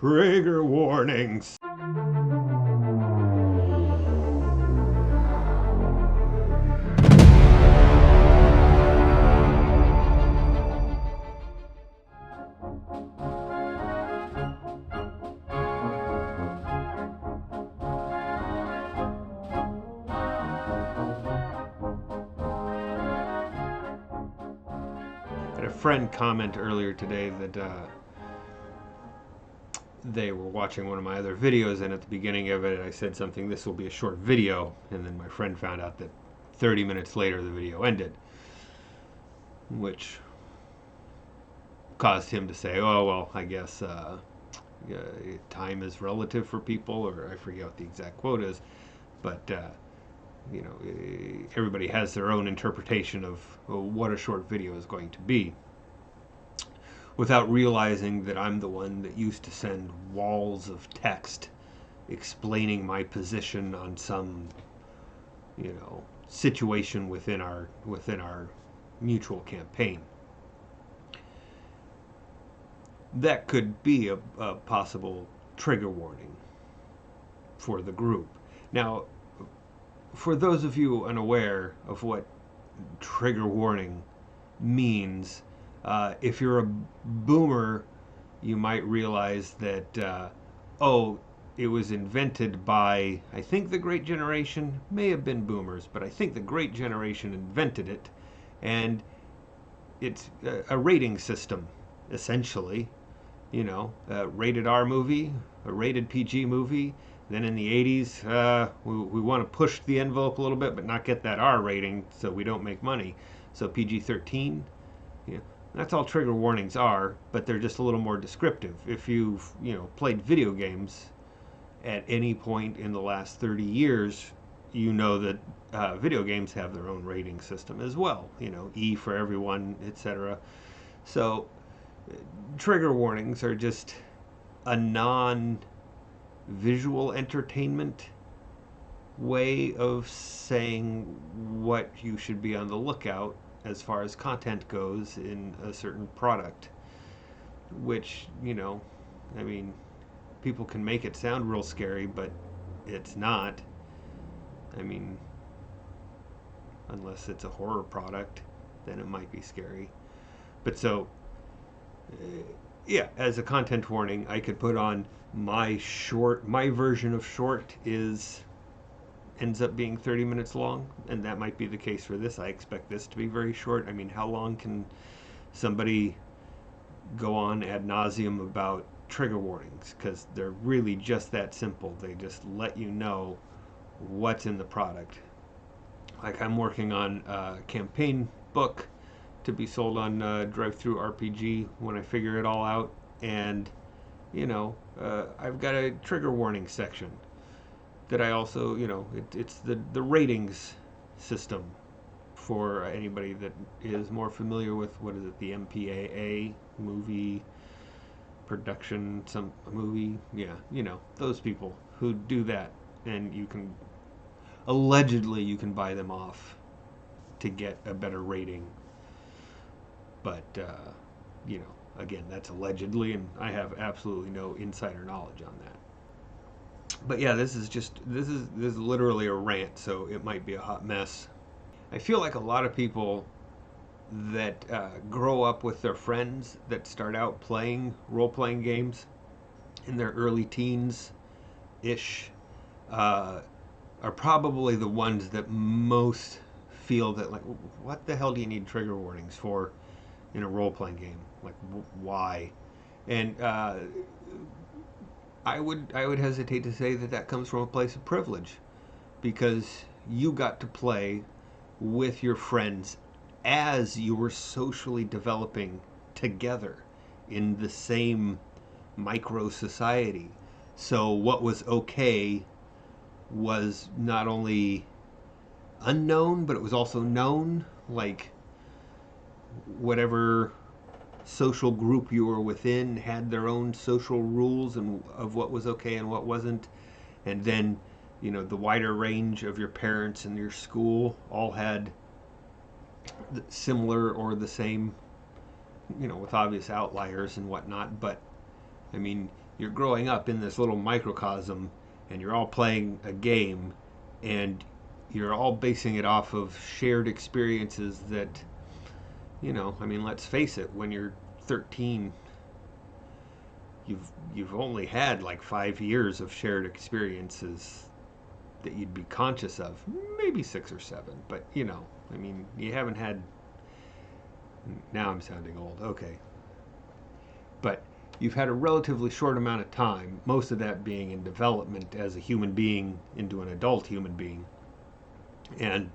Trigger warnings. I had a friend comment earlier today that they were watching one of my other videos, and at the beginning of it I said something, this will be a short video, and then my friend found out that 30 minutes later the video ended, which caused him to say, oh well, I guess time is relative for people, or I forget what the exact quote is, but everybody has their own interpretation of what a short video is going to be, without realizing that I'm the one that used to send walls of text explaining my position on some, situation within our mutual campaign. That could be a possible trigger warning for the group. Now, for those of you unaware of what trigger warning means, if you're a boomer, you might realize that, it was invented by, I think the Great Generation, may have been boomers, but I think the Great Generation invented it, and it's a rating system, essentially. A rated R movie, a rated PG movie. Then in the 80s, we want to push the envelope a little bit, but not get that R rating, so we don't make money. So PG-13, that's all trigger warnings are, but they're just a little more descriptive. If you've, played video games at any point in the last 30 years, you know that video games have their own rating system as well. E for everyone, etc. So trigger warnings are just a non-visual entertainment way of saying what you should be on the lookout as far as content goes in a certain product, which, people can make it sound real scary, but it's not. Unless it's a horror product, then it might be scary. But so, as a content warning, I could put on my version of short ends up being 30 minutes long, and that might be the case for this. I expect this to be very short. How long can somebody go on ad nauseum about trigger warnings? Because they're really just that simple. They just let you know what's in the product. Like, I'm working on a campaign book to be sold on Drive-Thru RPG when I figure it all out, and I've got a trigger warning section that I also, it's the ratings system for anybody that is more familiar with, what is it, the MPAA, movie production, some movie, those people who do that, and allegedly you can buy them off to get a better rating, but again, that's allegedly, and I have absolutely no insider knowledge on that. But yeah, this is literally a rant, so it might be a hot mess. I feel like a lot of people that grow up with their friends that start out playing role-playing games in their early teens-ish are probably the ones that most feel that, like, what the hell do you need trigger warnings for in a role-playing game? Like, why? And I would hesitate to say that comes from a place of privilege, because you got to play with your friends as you were socially developing together in the same micro society. So what was okay was not only unknown, but it was also known. Like, whatever social group you were within had their own social rules and of what was okay and what wasn't. And then, the wider range of your parents and your school all had similar or the same, with obvious outliers and whatnot. But you're growing up in this little microcosm, and you're all playing a game, and you're all basing it off of shared experiences that, I mean, let's face it, when you're 13, you've only had like 5 years of shared experiences that you'd be conscious of, maybe 6 or 7, but I mean, you haven't had. Now I'm sounding old. Okay, but you've had a relatively short amount of time, most of that being in development as a human being into an adult human being, and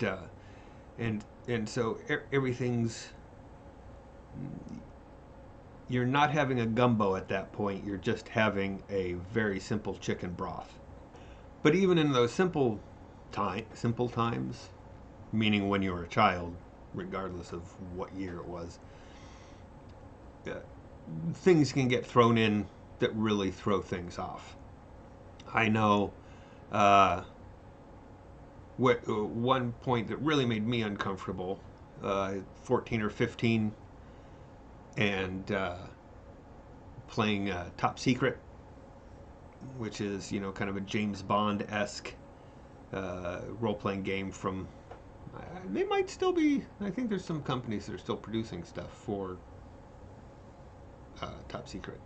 so everything's. You're not having a gumbo at that point. You're just having a very simple chicken broth. But even in those simple times, meaning when you were a child, regardless of what year it was, uh, things can get thrown in that really throw things off. I know one point that really made me uncomfortable, 14 or 15, and playing Top Secret, which is kind of a James Bond-esque role-playing game from. They might still be. I think there's some companies that are still producing stuff for Top Secret.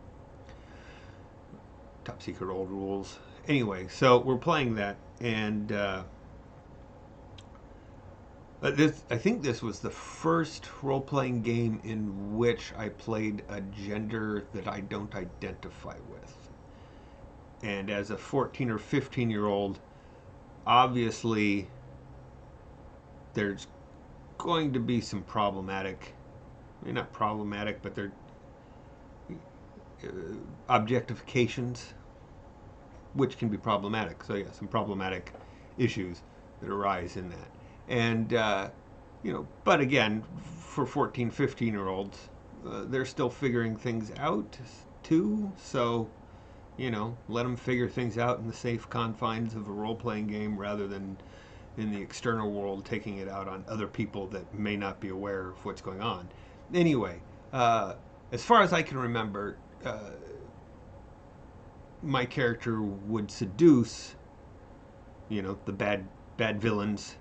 Top Secret Old Rules. Anyway, so we're playing that, and I think this was the first role-playing game in which I played a gender that I don't identify with. And as a 14 or 15-year-old, obviously there's going to be some problematic, maybe not problematic, but they're objectifications, which can be problematic. So yeah, some problematic issues that arise in that. And, but again, for 14, 15-year-olds, they're still figuring things out too. So, let them figure things out in the safe confines of a role-playing game rather than in the external world taking it out on other people that may not be aware of what's going on. Anyway, as far as I can remember, my character would seduce, the bad villains,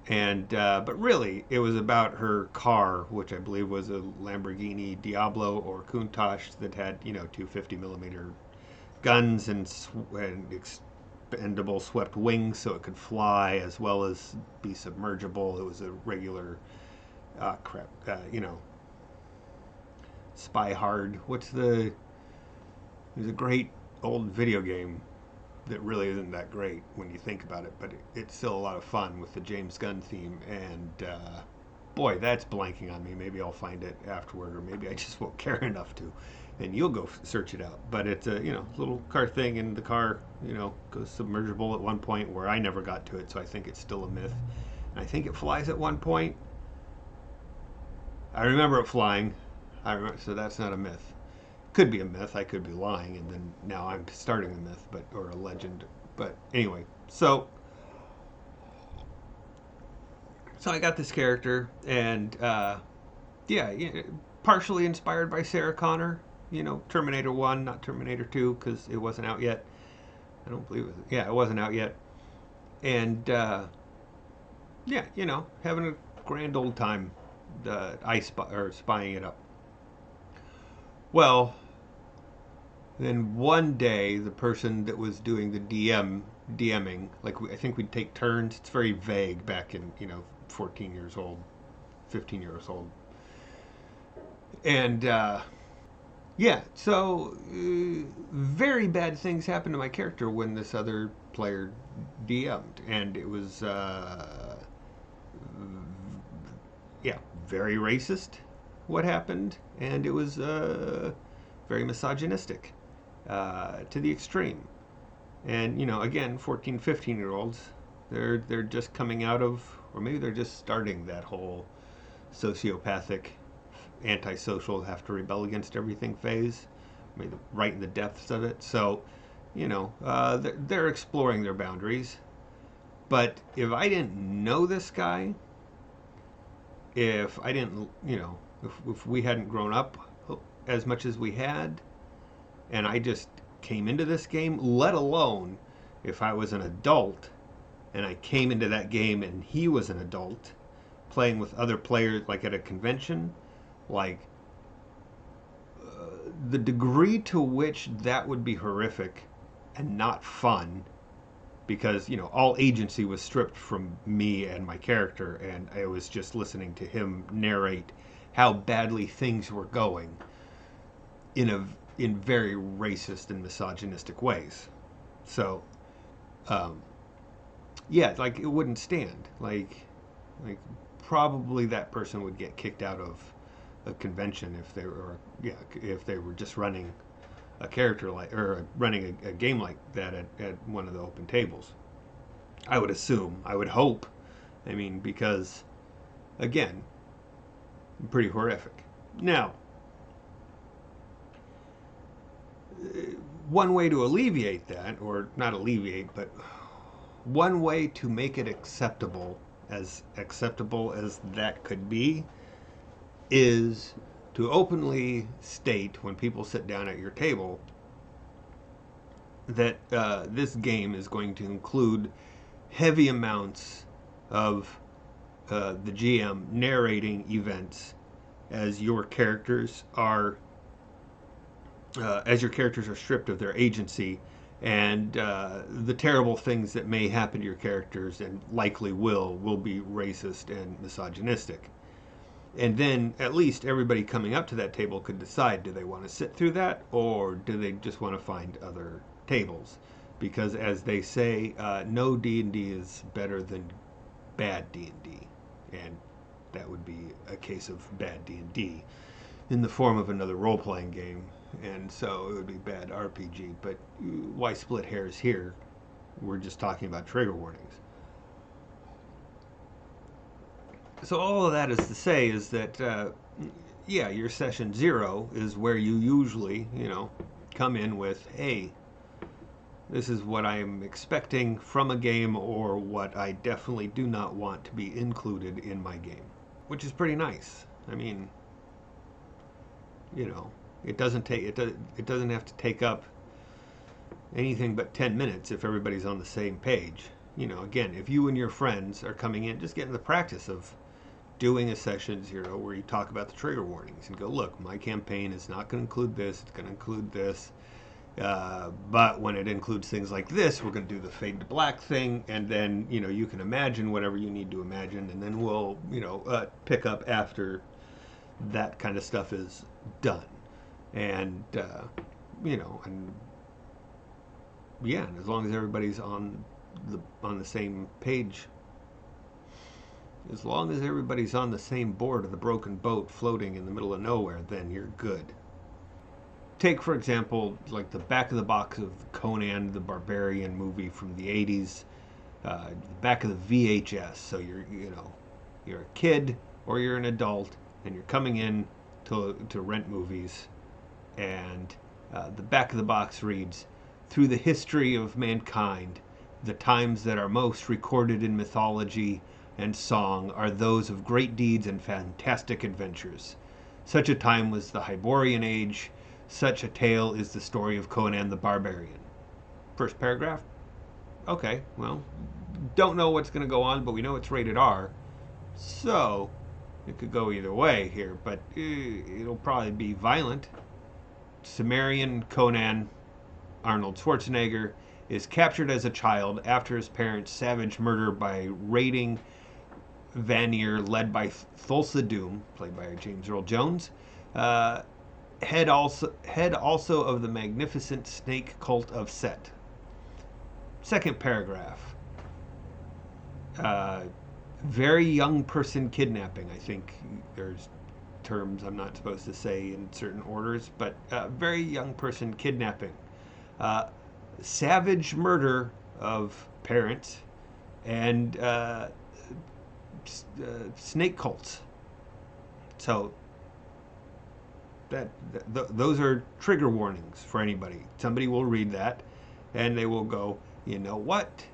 and but really it was about her car, which I believe was a Lamborghini Diablo or Countach that had 250mm guns and expendable swept wings, so it could fly as well as be submergible. It was a regular Spy Hard. There's a great old video game that really isn't that great when you think about it, but it's still a lot of fun with the James Gunn theme. And boy, that's blanking on me. Maybe I'll find it afterward, or maybe I just won't care enough to, and you'll go search it out. But it's a little car thing, and the car goes submergible at one point where I never got to it, so I think it's still a myth. And I think it flies at one point. I remember it flying. So that's not a myth. Could be a myth. I could be lying, and then now I'm starting a myth, or a legend. But anyway, so I got this character, and partially inspired by Sarah Connor. Terminator 1, not Terminator 2, because it wasn't out yet. I don't believe it. Yeah, it wasn't out yet. And having a grand old time, spying it up. Well, then one day, the person that was doing the DMing, I think we'd take turns. It's very vague back in 14 years old, 15 years old, and so very bad things happened to my character when this other player DM'd, and it was very racist what happened, and it was very misogynistic to the extreme. And again, 14, 15-year-olds, they're just coming out of, or maybe they're just starting that whole sociopathic, antisocial, have to rebel against everything phase, maybe right in the depths of it. So they're exploring their boundaries. But if I didn't know this guy, if I didn't, if we hadn't grown up as much as we had, and I just came into this game, let alone if I was an adult and I came into that game and he was an adult playing with other players, like at a convention. Like, the degree to which that would be horrific and not fun, because all agency was stripped from me and my character, and I was just listening to him narrate how badly things were going in very racist and misogynistic ways. So yeah, like, it wouldn't stand. Like probably that person would get kicked out of a convention if they were just running a character like, or running a game like that at one of the open tables. I would assume, I would hope. I mean, because again, pretty horrific. Now, one way to alleviate that, or not alleviate, but one way to make it acceptable as that could be, is to openly state when people sit down at your table that this game is going to include heavy amounts of the GM narrating events as your characters are stripped of their agency, and the terrible things that may happen to your characters and likely will be racist and misogynistic. And then at least everybody coming up to that table could decide, do they want to sit through that, or do they just want to find other tables? Because as they say, no D&D is better than bad D&D. And that would be a case of bad D&D in the form of another role-playing game. And so it would be bad RPG. But why split hairs here? We're just talking about trigger warnings. So all of that is to say is that, yeah, your session 0 is where you usually, come in with, hey, this is what I'm expecting from a game, or what I definitely do not want to be included in my game, which is pretty nice. I mean, it doesn't have to take up anything but 10 minutes if everybody's on the same page. Again, if you and your friends are coming in, just get in the practice of doing a session 0 where you talk about the trigger warnings and go, look, my campaign is not going to include this, it's going to include this, but when it includes things like this, we're going to do the fade to black thing, and then you can imagine whatever you need to imagine, and then we'll pick up after that kind of stuff is done. And and yeah, and as long as everybody's on the same page, as long as everybody's on the same board of the broken boat floating in the middle of nowhere, then you're good. Take, for example, like the back of the box of Conan the Barbarian movie from the 80s, the back of the VHS. So you're a kid or you're an adult, and you're coming in to rent movies, and the back of the box reads, "Through the history of mankind, the times that are most recorded in mythology and song are those of great deeds and fantastic adventures. Such a time was the Hyborian Age. Such a tale is the story of Conan the Barbarian." First paragraph? Okay, well, don't know what's going to go on, but we know it's rated R. So, it could go either way here, but it'll probably be violent. Sumerian Conan, Arnold Schwarzenegger, is captured as a child after his parents' savage murder by raiding Vanir, led by Thulsa Doom, played by James Earl Jones, head also of the magnificent snake cult of Set. Second paragraph. Very young person kidnapping. I think there's terms I'm not supposed to say in certain orders, but very young person kidnapping. Savage murder of parents, and snake cults. So those are trigger warnings for anybody. Somebody will read that and they will go, you know what?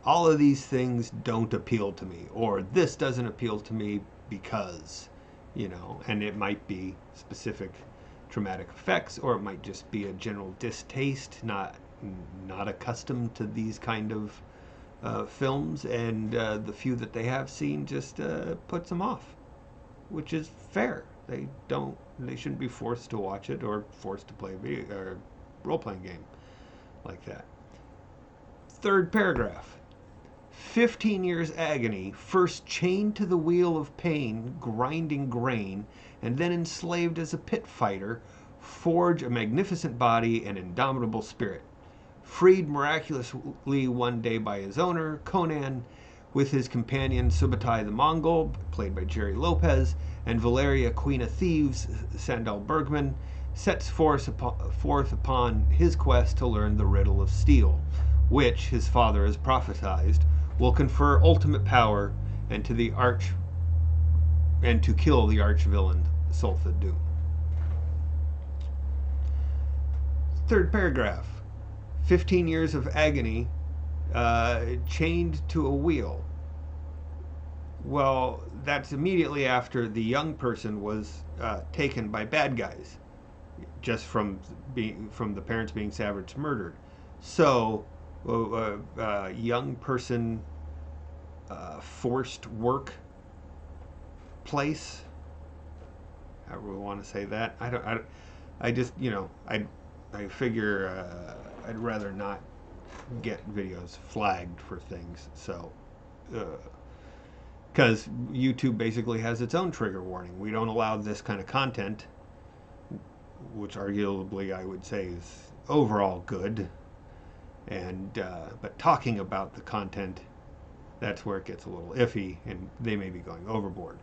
All of these things don't appeal to me, or this doesn't appeal to me because, and it might be specific traumatic effects, or it might just be a general distaste, not accustomed to these kind of films, and the few that they have seen just puts them off, which is fair. They shouldn't be forced to watch it or forced to play a video or role-playing game like that. Third paragraph. 15 years agony, first chained to the wheel of pain, grinding grain, and then enslaved as a pit fighter, forge a magnificent body and indomitable spirit. Freed miraculously one day by his owner, Conan, with his companion Subutai the Mongol, played by Jerry Lopez, and Valeria, Queen of Thieves, Sandal Bergman, sets forth upon his quest to learn the riddle of steel, which his father has prophesied will confer ultimate power and to kill the arch-villain Sultha Doom. Third paragraph. 15 years of agony, chained to a wheel. Well, that's immediately after the young person was taken by bad guys, just from the parents being savage murdered. So, young person forced work place. However we want to say that. I figure I'd rather not get videos flagged for things. So, because YouTube basically has its own trigger warning. We don't allow this kind of content, which arguably I would say is overall good. And but talking about the content, that's where it gets a little iffy, and they may be going overboard.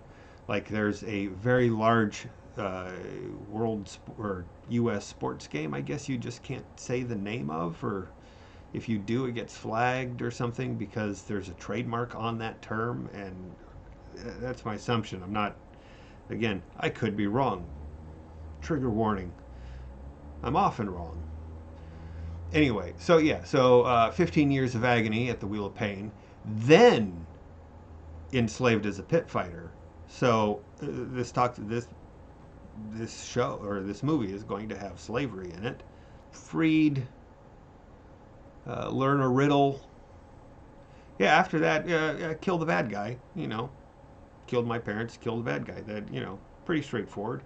Like there's a very large or U.S. sports game, I guess you just can't say the name of, or if you do, it gets flagged or something because there's a trademark on that term, and that's my assumption. I'm not, again, I could be wrong. Trigger warning. I'm often wrong. Anyway, so 15 years of agony at the Wheel of Pain, then enslaved as a pit fighter. So this show or this movie is going to have slavery in it. Freed, learn a riddle. Yeah, after that, kill the bad guy. Killed my parents, killed the bad guy. That pretty straightforward.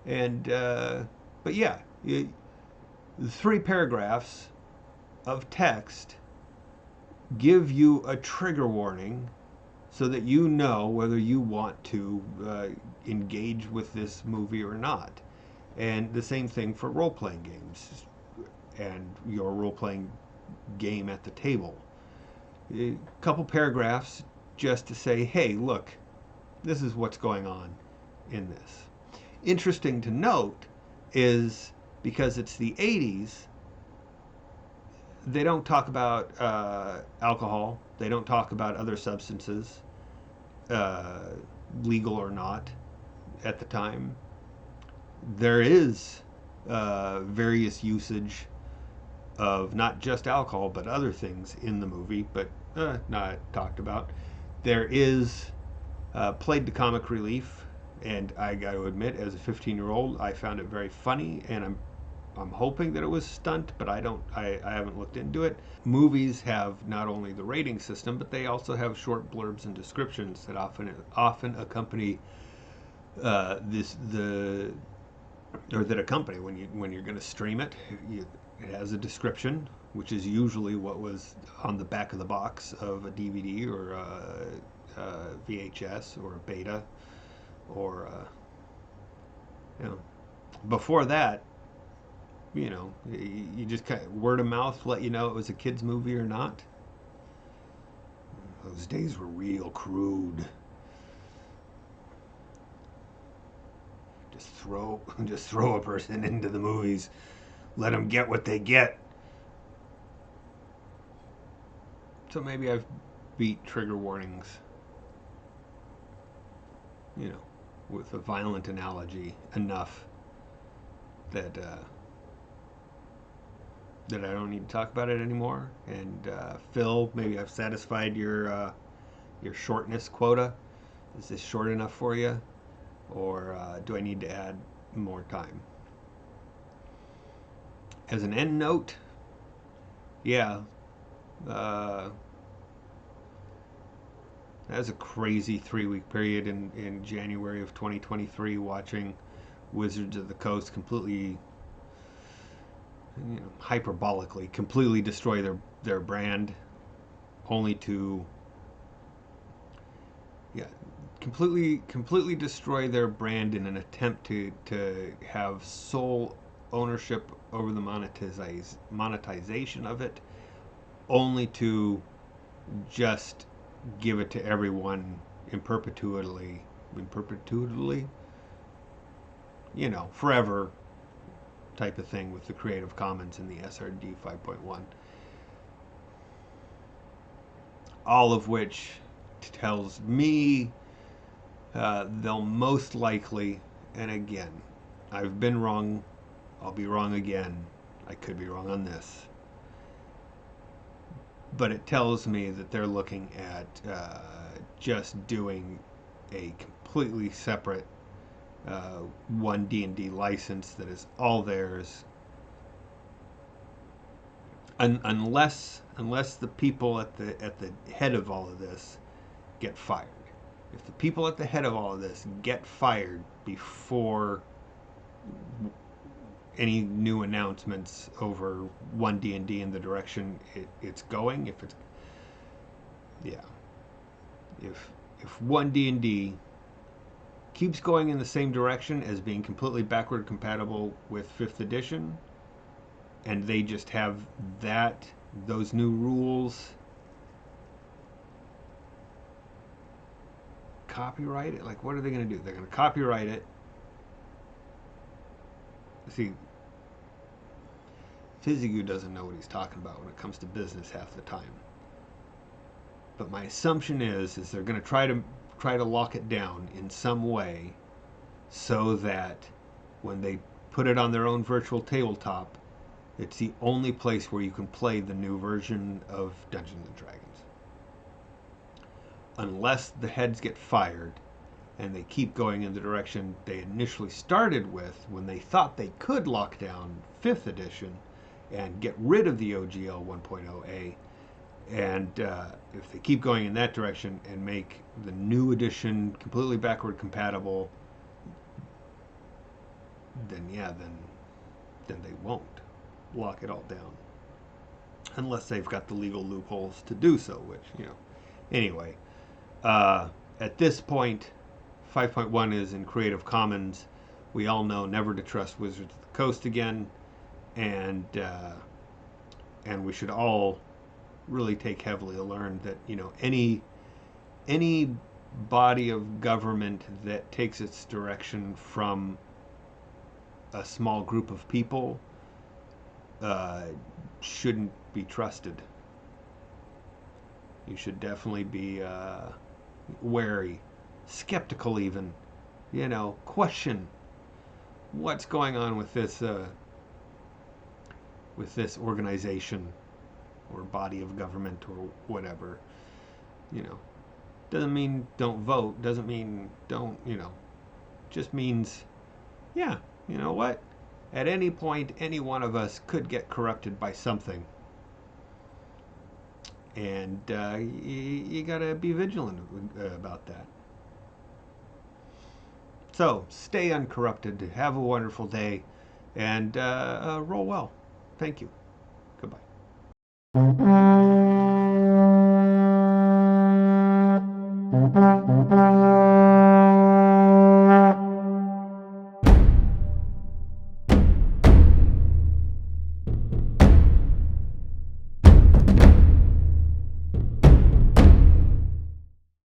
And but yeah, 3 paragraphs of text give you a trigger warning so that you know whether you want to engage with this movie or not. And the same thing for role-playing games and your role-playing game at the table. A couple paragraphs just to say, hey, look, this is what's going on in this. Interesting to note is because it's the 80s, they don't talk about alcohol. They don't talk about other substances, legal or not, at the time. There is various usage of not just alcohol, but other things in the movie, but not talked about. There is played to comic relief, and I got to admit, as a 15-year-old, I found it very funny, and I'm hoping that it was stunt, but I haven't looked into it. Movies have not only the rating system, but they also have short blurbs and descriptions that often accompany that accompany when you're going to stream it. It has a description, which is usually what was on the back of the box of a DVD or a VHS or a beta, or before that, you just kind of word of mouth let you know it was a kid's movie or not. Those days were real crude. Just throw a person into the movies, let them get what they get. So maybe I've beat trigger warnings, with a violent analogy enough that I don't need to talk about it anymore. And Phil, maybe I've satisfied your shortness quota. Is this short enough for you, or do I need to add more time? As an end note, yeah, uh, that was a crazy 3 week period in January of 2023 watching Wizards of the Coast completely, hyperbolically, completely destroy their brand, only to, yeah, completely destroy their brand in an attempt to have sole ownership over the monetization of it, only to just give it to everyone in perpetuity, forever type of thing with the Creative Commons and the SRD 5.1. All of which tells me they'll most likely, and again, I've been wrong, I'll be wrong again, I could be wrong on this, but it tells me that they're looking at just doing a completely separate one D&D license that is all theirs, unless the people at the head of all of this get fired. If the people at the head of all of this get fired before any new announcements over one D&D in the direction it's going, if one D&D keeps going in the same direction as being completely backward compatible with 5th edition, and they just have those new rules copyright it, like, what are they going to do? They're going to copyright it. See, Fizigu doesn't know what he's talking about when it comes to business half the time. But my assumption is they're going to try to lock it down in some way so that when they put it on their own virtual tabletop, it's the only place where you can play the new version of Dungeons and Dragons. Unless the heads get fired and they keep going in the direction they initially started with when they thought they could lock down 5th edition and get rid of the OGL 1.0A, and if they keep going in that direction and make the new edition completely backward compatible, then they won't lock it all down unless they've got the legal loopholes to do so, which, anyway, at this point 5.1 is in Creative Commons. We all know never to trust Wizards of the Coast again, and we should all really take heavily to learn that any body of government that takes its direction from a small group of people shouldn't be trusted. You should definitely be wary, skeptical even, question what's going on with this organization or body of government or whatever. Doesn't mean don't vote, doesn't mean don't, just means, yeah, you know what? At any point, any one of us could get corrupted by something. And you gotta be vigilant about that. So, stay uncorrupted, have a wonderful day, and roll well. Thank you. Goodbye.